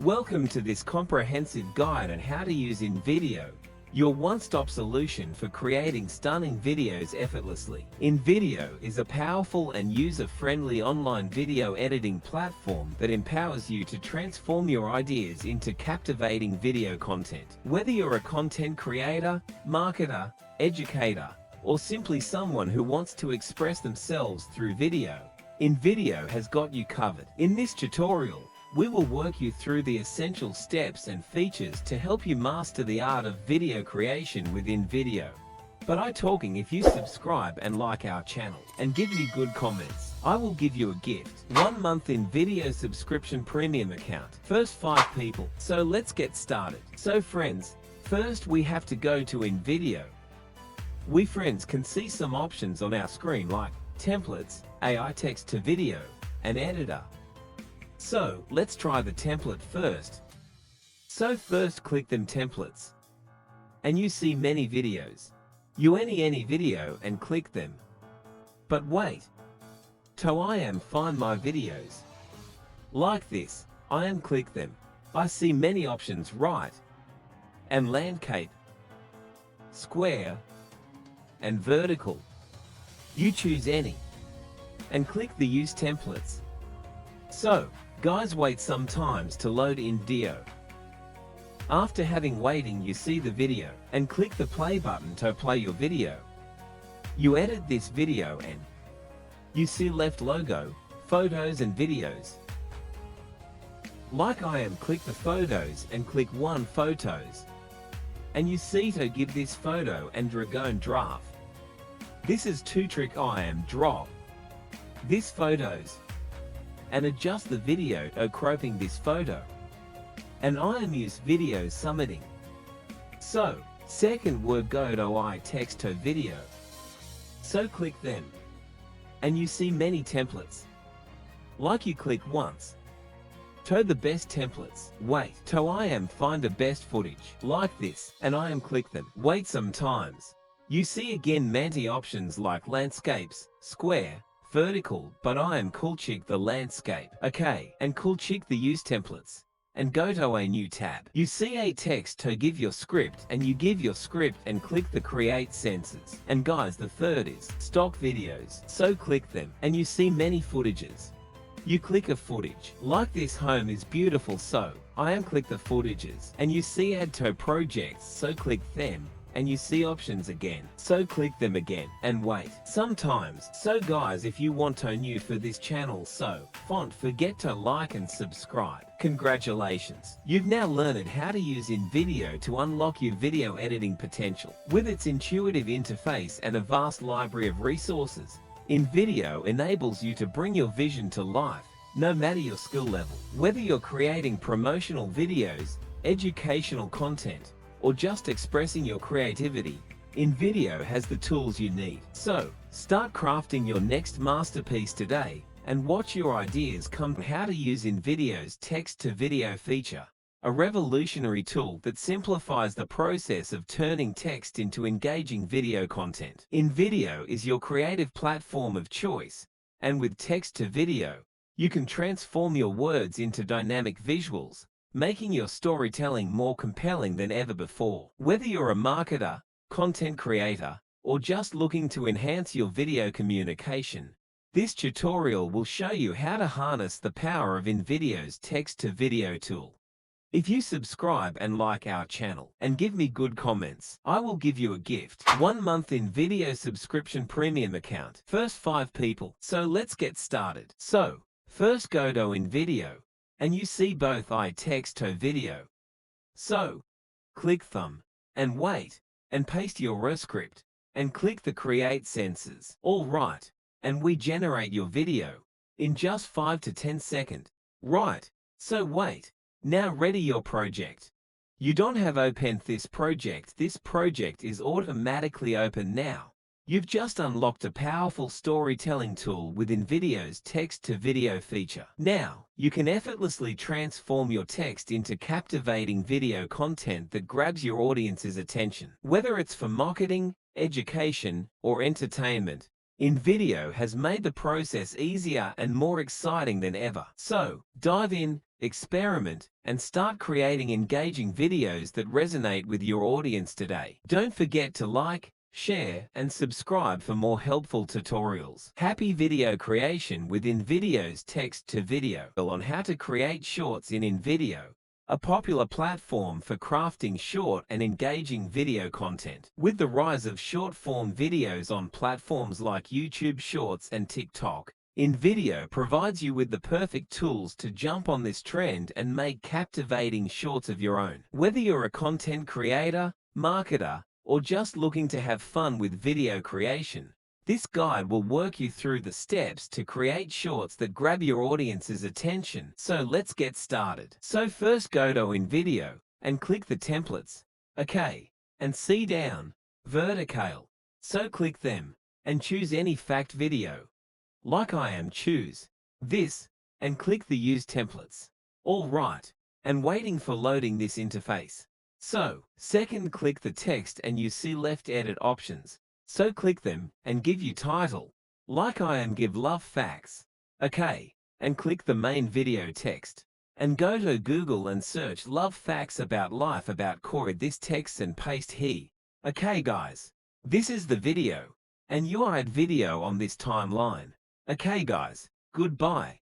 Welcome to this comprehensive guide on how to use InVideo, your one-stop solution for creating stunning videos effortlessly. InVideo is a powerful and user-friendly online video editing platform that empowers you to transform your ideas into captivating video content. Whether you're a content creator, marketer, educator, or simply someone who wants to express themselves through video, InVideo has got you covered. In this tutorial, we will work you through the essential steps and features to help you master the art of video creation with InVideo. But I'm talking if you subscribe and like our channel and give me good comments, I will give you a gift. 1 month InVideo subscription premium account. First 5 people. So let's get started. So friends, first we have to go to InVideo. We friends can see some options on our screen like templates, AI text to video, and editor. So, let's try the template first. So first click them templates. And you see many videos. You any video and click them. But wait. So I am find my videos. Like this, I am click them. I see many options right. And landscape, square, and vertical. You choose any. And click the use templates. So, guys, wait sometimes to load InVideo. After having waiting, you see the video and click the play button to play your video. You edit this video and you see left logo, photos and videos. Like I am click the photos and click one photos. And you see to give this photo and dragon draft. This is 2 trick I am drop. This photos. And adjust the video to cropping this photo. And I am use video summiting. So, second word go to I text to video. So click them. And you see many templates. Like you click once. To the best templates. Wait, to I am find the best footage. Like this, and I am click them. Wait sometimes. You see again many options like landscapes, square, vertical, but I am cool check the landscape. Okay, and cool check the use templates. And go to a new tab. You see a text to give your script and you give your script and click the create sentences. And guys, the third is stock videos. So click them and you see many footages. You click a footage. Like this home is beautiful, so I am click the footages. And you see add to projects, so click them. And you see options again, so click them again and wait sometimes. So guys, if you want to new for this channel, so don't forget to like and subscribe. Congratulations, you've now learned how to use InVideo to unlock your video editing potential. With its intuitive interface and a vast library of resources, InVideo enables you to bring your vision to life, no matter your skill level. Whether you're creating promotional videos, educational content, or just expressing your creativity, InVideo has the tools you need. So, start crafting your next masterpiece today and watch your ideas come. How to use InVideo's text-to-video feature, a revolutionary tool that simplifies the process of turning text into engaging video content. InVideo is your creative platform of choice, and with text-to-video, you can transform your words into dynamic visuals, making your storytelling more compelling than ever before. Whether you're a marketer, content creator, or just looking to enhance your video communication, this tutorial will show you how to harness the power of InVideo's text-to-video tool. If you subscribe and like our channel and give me good comments, I will give you a gift. 1 month InVideo subscription premium account. First 5 people. So let's get started. So, first go to InVideo. And you see both I text to video. So, click thumb, and wait, and paste your script, and click the create sentences. All right, and we generate your video in just 5 to 10 seconds. Right, so wait, now ready your project. You don't have opened this project is automatically open now. You've just unlocked a powerful storytelling tool with InVideo's text-to-video feature. Now, you can effortlessly transform your text into captivating video content that grabs your audience's attention. Whether it's for marketing, education, or entertainment, InVideo has made the process easier and more exciting than ever. So, dive in, experiment, and start creating engaging videos that resonate with your audience today. Don't forget to like, share, and subscribe for more helpful tutorials. Happy video creation with InVideo's text-to-video on how to create shorts in InVideo, a popular platform for crafting short and engaging video content. With the rise of short-form videos on platforms like YouTube Shorts and TikTok, InVideo provides you with the perfect tools to jump on this trend and make captivating shorts of your own. Whether you're a content creator, marketer, or just looking to have fun with video creation, this guide will work you through the steps to create shorts that grab your audience's attention. So let's get started. So first go to InVideo and click the templates, OK, and see down, vertical. So click them and choose any fact video. Like I am, choose this and click the use templates. All right, and waiting for loading this interface. So, second click the text and you see left edit options. So click them and give you title. Like I am, give love facts. OK, and click the main video text. And go to Google and search love facts about life about Corey this text and paste here. OK guys, this is the video. And you are at video on this timeline. OK guys, goodbye.